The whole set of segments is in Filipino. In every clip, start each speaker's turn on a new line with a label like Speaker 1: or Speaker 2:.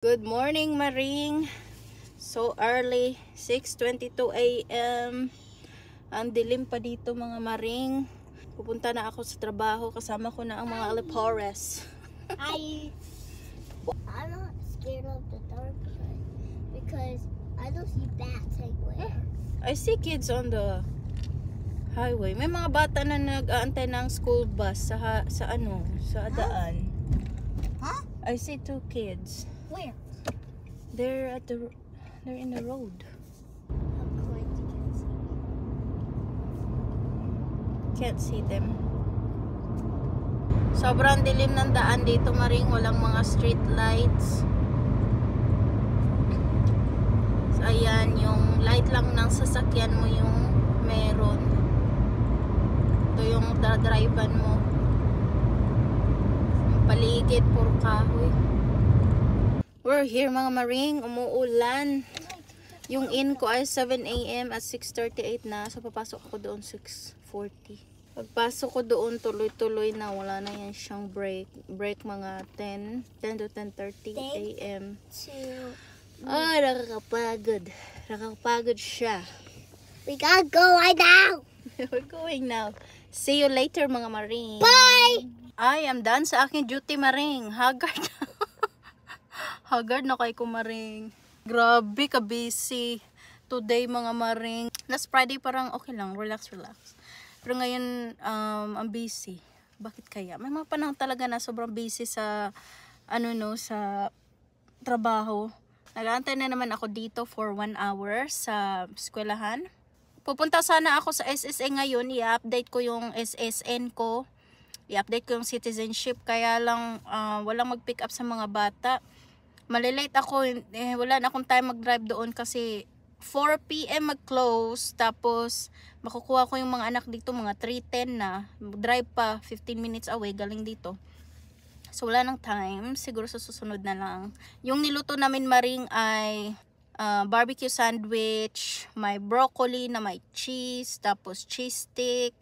Speaker 1: Good morning, Maring. So early, 6:22 a.m. Ang dilim pa dito, mga Maring. Pupunta na ako sa trabaho. Kasama ko na ang mga Alipores.
Speaker 2: I'm not scared of the dark because I don't see bats anywhere.
Speaker 1: I see kids on the highway. May mga bata na nag-aantay ng school bus sa daan.
Speaker 2: Huh?
Speaker 1: I see two kids.
Speaker 2: Where?
Speaker 1: They're in the road.
Speaker 2: I'm going to get some.
Speaker 1: Can't see them. Sobrang dilim ng daan dito, Maring. Walang mga street lights. So, ayan, yung light lang ng sasakyan mo yung meron. Ito yung drivean mo. Yung paligid, puro kahoy. We're here, mga Maring. Umuulan. Yung in ko ay 7 a.m. at 6:38 na. So, papasok ako doon 6:40. Pagpasok ko doon, tuloy-tuloy na. Wala na yan siyang break. Break mga 10 to 10:30 a.m. Ah, nakakapagod. Nakakapagod siya.
Speaker 2: We gotta go right now.
Speaker 1: We're going now. See you later, mga Maring.
Speaker 2: Bye.
Speaker 1: I am done sa aking duty, Maring. Haggard. Haggard na kay ko, Maring. Grabe ka busy today, mga Maring. Last Friday parang okay lang, relax. Pero ngayon ang busy. Bakit kaya? May mga panahon talaga na sobrang busy sa sa trabaho. Nag-aantay na naman ako dito for 1 hour sa eskwelahan. Pupunta sana ako sa SSA ngayon, i-update ko yung SSN ko. I-update ko yung citizenship, kaya lang walang mag-pick up sa mga bata. Malilate ako, wala na akong time mag-drive doon kasi 4 p.m. mag-close, tapos makukuha ko yung mga anak dito mga 3:10 na. Drive pa 15 minutes away galing dito. So wala nang time, siguro sa susunod na lang. Yung niluto namin, Maring, ay barbecue sandwich, may broccoli na may cheese, tapos cheese stick.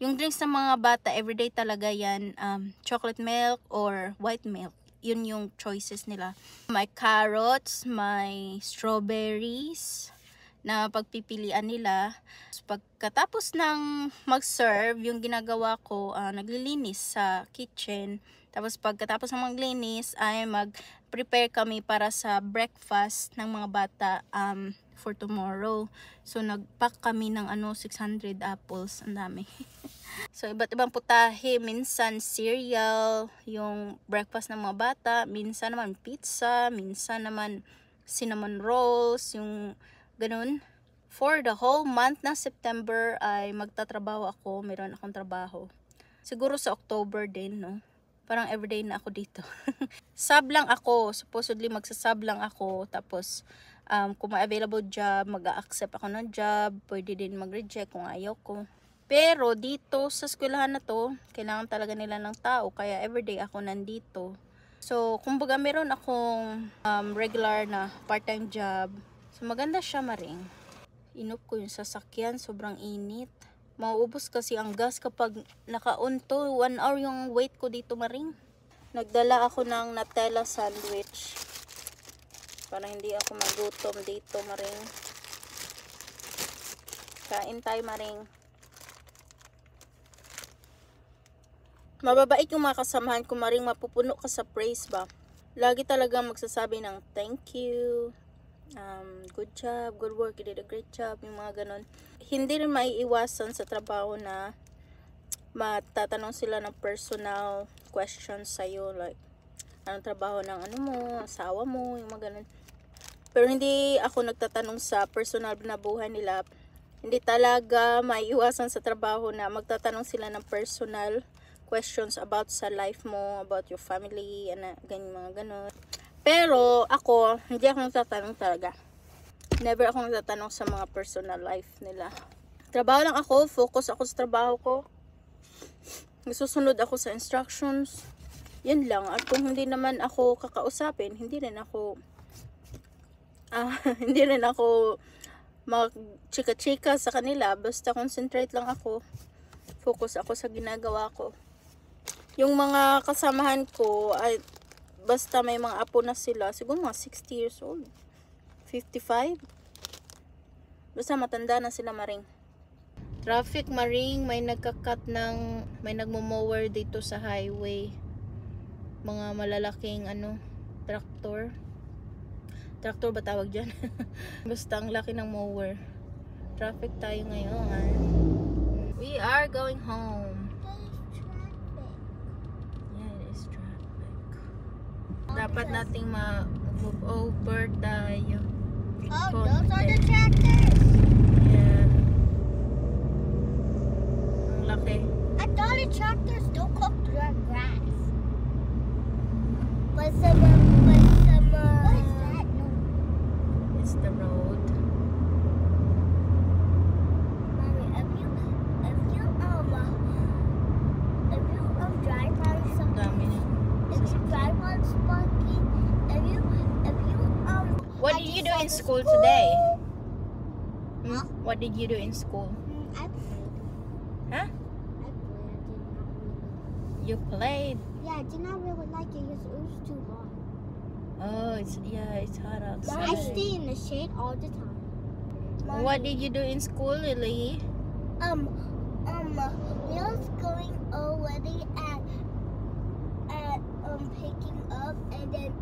Speaker 1: Yung drinks ng mga bata, everyday talaga yan, chocolate milk or white milk. Yun yung choices nila. May carrots, may strawberries na pagpipilian nila. Pagkatapos ng mag-serve, yung ginagawa ko, naglilinis sa kitchen. Tapos pagkatapos ng maglinis ay mag-prepare kami para sa breakfast ng mga bata for tomorrow. So nag-pack kami ng 600 apples, ang dami. So iba't ibang putahe, minsan cereal, yung breakfast ng mga bata, minsan naman pizza, minsan naman cinnamon rolls, yung ganun. For the whole month ng September ay magtatrabaho ako, meron akong trabaho. Siguro sa October din, no? Parang everyday na ako dito. Sub lang ako, supposedly magsasub lang ako, tapos kung may available job, mag-a-accept ako ng job, pwede din mag-reject kung ayaw ko. Pero dito sa eskwelahan na to, kailangan talaga nila ng tao, kaya everyday ako nandito. So, kumbaga meron akong regular na part-time job. So, maganda siya, Maring. Inup ko yung sasakyan, sobrang init. Mauubos kasi ang gas kapag naka-on to. 1 hour yung wait ko dito, Maring. Nagdala ako ng Nutella sandwich para hindi ako magutom dito, Maring. Kain tayo, Maring. Mababait yung mga kasamahan ko, Maring. Mapupuno ka sa praise ba? Lagi talagang magsasabi ng thank you, good job, good work, you did a great job, yung mga ganon. Hindi rin maiiwasan sa trabaho na matatanong sila ng personal questions sa'yo, like anong trabaho ng mo, asawa mo, yung mga ganon. Pero hindi ako nagtatanong sa personal na buhay nila. Hindi talaga maiiwasan sa trabaho na magtatanong sila ng personal questions about sa life mo, about your family, ganyan, mga ganon. Pero ako, hindi ako nagtatanong talaga. Never ako nagtatanong sa mga personal life nila. Trabaho lang ako, focus ako sa trabaho ko. Nasusunod ako sa instructions. Yun lang. At kung hindi naman ako kakausapin, hindi rin ako mag-chika-chika sa kanila. Basta concentrate lang ako. Focus ako sa ginagawa ko. Yung mga kasamahan ko ay basta may mga apo na sila, siguro mga 60 years old. 55. Basta matanda na sila, Maring. Traffic, Maring. May may nagmo-mower dito sa highway. Mga malalaking traktor. Traktor ba tawag dyan? Basta ang laki ng mower. Traffic tayo ngayon. We are going home. Yeah, it is traffic. Dapat nating move over tayo.
Speaker 2: Oh, those are the tractors.
Speaker 1: Yeah. Ang laki.
Speaker 2: I thought the tractors don't cut through our grass. But what is that? No.
Speaker 1: It's the road.
Speaker 2: Mommy, if you drive on something,
Speaker 1: Dami na.
Speaker 2: if you drive on something, if you
Speaker 1: What did you do in school today? Hmm? What did you do in school?
Speaker 2: I played.
Speaker 1: Huh?
Speaker 2: I played.
Speaker 1: You played?
Speaker 2: Yeah, I did not really like it because it was too hot.
Speaker 1: Oh, it's hot
Speaker 2: I
Speaker 1: outside.
Speaker 2: stay in the shade all the time.
Speaker 1: What did you do in school, Lily?
Speaker 2: We was going already at picking up, and then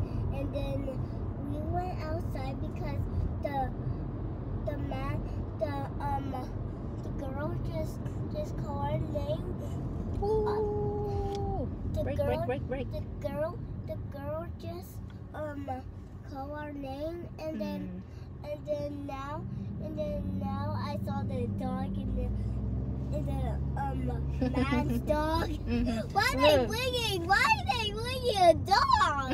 Speaker 2: we went outside because the girl just called our name.
Speaker 1: Ooh.
Speaker 2: The
Speaker 1: Break.
Speaker 2: The girl just called our name, and then now I saw the dog and the man's dog. Why are they bringing a dog?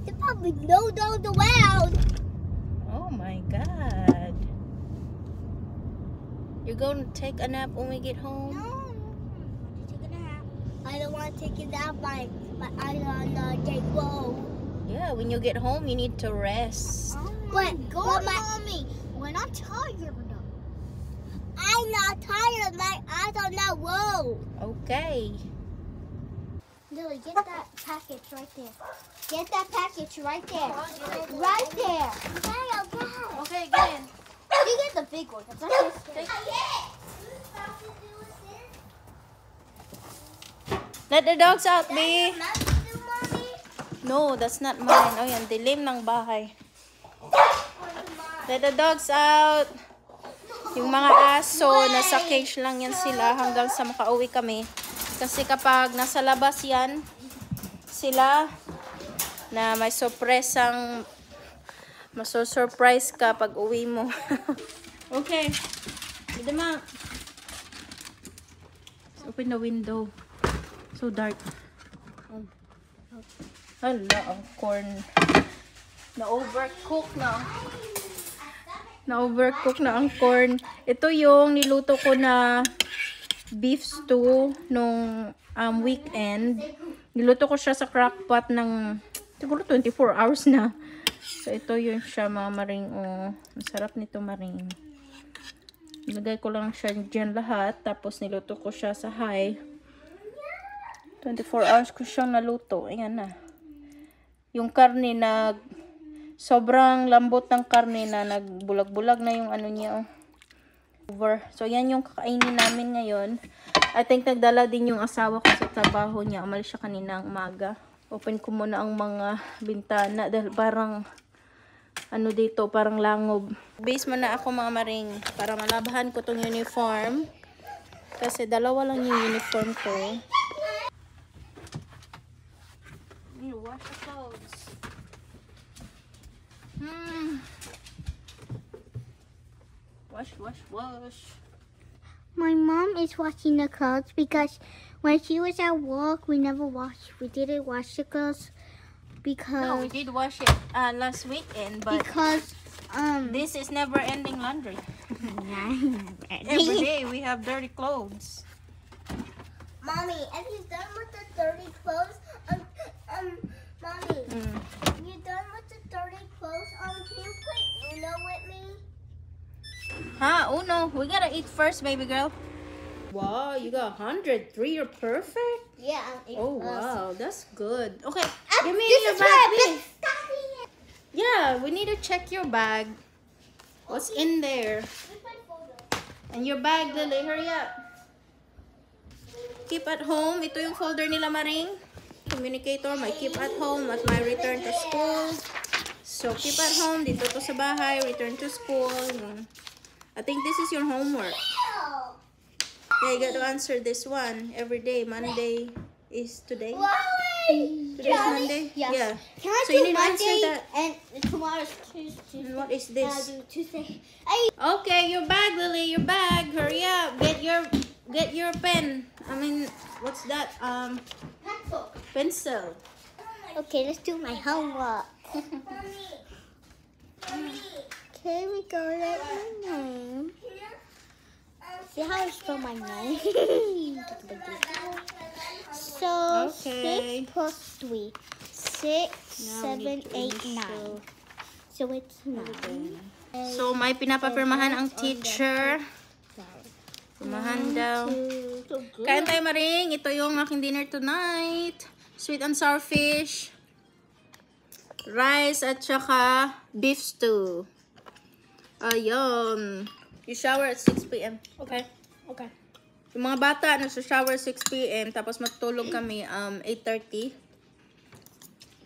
Speaker 2: They probably no dogs around.
Speaker 1: Oh my God. You're going to take a nap when we get home?
Speaker 2: No, I don't want to take a nap. I don't know. Whoa.
Speaker 1: Yeah, when you get home, you need to rest.
Speaker 2: But mommy, we're not tired. I'm not tired. My eyes are not low.
Speaker 1: Okay.
Speaker 2: Lily, get that package right there. Get that package right there. Right there. Okay.
Speaker 1: Okay, get in.
Speaker 2: You get the big one. That's not
Speaker 1: Let the dogs out, B. No, that's not mine. Oh, yan. Dilim ng bahay. Let the dogs out. Yung mga aso, nasa cage lang yan sila hanggang sa makauwi kami. Kasi kapag nasa labas yan, sila na may surprise ka pag uwi mo. Okay. Let them out. Let's open the window. So dark. Hala, ang corn. Na-overcook na. Na-overcook na ang corn. Ito yung niluto ko na beef stew nung weekend. Niluto ko siya sa crockpot ng siguro 24 hours na. So, ito yun siya, mga Maring. Oh, masarap nito, Maring. Nilagay ko lang siya dyan lahat. Tapos, niluto ko siya sa high. 24 hours ko siyang naluto. Ayan na. Yung karne sobrang lambot ng karne na nagbulag-bulag na yung ano niya. Over. So, yan yung kakainin namin ngayon. I think nagdala din yung asawa ko sa trabaho niya. Umalis siya kaninang umaga. Open ko muna ang mga bintana dahil parang dito, parang langob. Base muna ako, mga Maring, para malabahan ko tong uniform. Kasi dalawa lang yung uniform ko. Wash the clothes. Wash.
Speaker 2: My mom is washing the clothes because when she was at work, we didn't wash the clothes because
Speaker 1: No, we did wash it last weekend, but
Speaker 2: because
Speaker 1: this is never-ending laundry. Every day we have dirty clothes.
Speaker 2: Mommy, if you're done with the dirty clothes, Mommy, you done with the dirty clothes? Can you play Uno with me?
Speaker 1: Uno. We gotta eat first, baby girl. Wow, you got 103. You're perfect.
Speaker 2: Yeah, I'm 8
Speaker 1: Oh,
Speaker 2: plus.
Speaker 1: wow. That's good. Okay, give me
Speaker 2: This
Speaker 1: your
Speaker 2: is where
Speaker 1: bag.
Speaker 2: I've been
Speaker 1: Billy.
Speaker 2: stuffing it.
Speaker 1: Yeah, we need to check your bag. What's in there?
Speaker 2: Where's my folder?
Speaker 1: And your bag, Lily. Hurry up. Keep at home. Ito yung folder nila, Maring. Communicator, my keep at home at my return to school. So, keep at home. Dito to sa bahay. Return to school. I think this is your homework.
Speaker 2: Ew.
Speaker 1: Yeah, you got to answer this one every day. Monday is today.
Speaker 2: Why?
Speaker 1: Today's Monday?
Speaker 2: Yes.
Speaker 1: Yeah.
Speaker 2: Can I
Speaker 1: So
Speaker 2: do
Speaker 1: you need to answer
Speaker 2: Monday
Speaker 1: that.
Speaker 2: and tomorrow's Tuesday?
Speaker 1: And what is
Speaker 2: Can I
Speaker 1: this?
Speaker 2: do Tuesday? Hey,
Speaker 1: Okay, your bag, Lily. Your bag. Hurry up. Get your pen. I mean, what's that?
Speaker 2: pencil.
Speaker 1: Pencil.
Speaker 2: Okay, let's do my homework. Okay, we go write my name. See how I spell my name? So,
Speaker 1: Okay.
Speaker 2: 6 plus 3. 6,
Speaker 1: Now we
Speaker 2: 7,
Speaker 1: need to
Speaker 2: 8,
Speaker 1: initial.
Speaker 2: 9. So it's 9.
Speaker 1: So, may pinapapirmahan ang teacher. Pirmahan daw. Kain tayo, Maring. Ito yung aking dinner tonight. Sweet and sour fish. Rice at saka beef stew. Ayun. You shower at 6 p.m.
Speaker 2: Okay. Okay.
Speaker 1: Yung mga bata, nagsa-shower 6 p.m. Tapos matulog kami 8:30.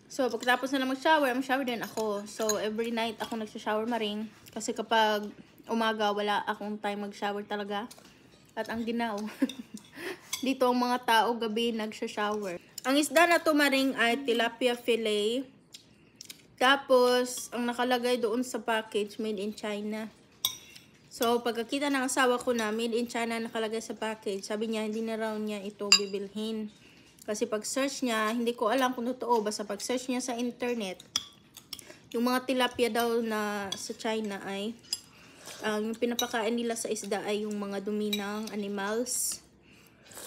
Speaker 1: So, pagkatapos na mag-shower din ako. So, every night ako nagsa-shower, Maring. Kasi kapag umaga, wala akong time mag-shower talaga. At ang ginaw. Dito ang mga tao gabi nagsa-shower. Ang isda na to, Maring, ay tilapia fillet. Tapos, ang nakalagay doon sa package, made in China. So, pagkakita ng asawa ko na made in China nakalagay sa package, sabi niya, hindi na raw niya ito bibilhin. Kasi pag-search niya, hindi ko alam kung totoo, basta pag-search niya sa internet, yung mga tilapia daw na sa China ay, yung pinapakain nila sa isda ay yung mga dumi ng animals.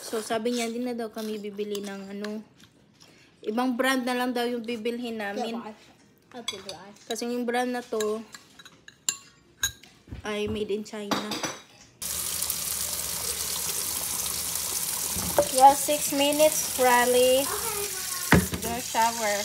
Speaker 1: So, sabi niya, hindi na daw kami bibili ng ibang brand na lang daw yung bibilhin namin. Kasi yung brand na to, ay made in China. Yeah, 6 minutes, Riley. Go shower.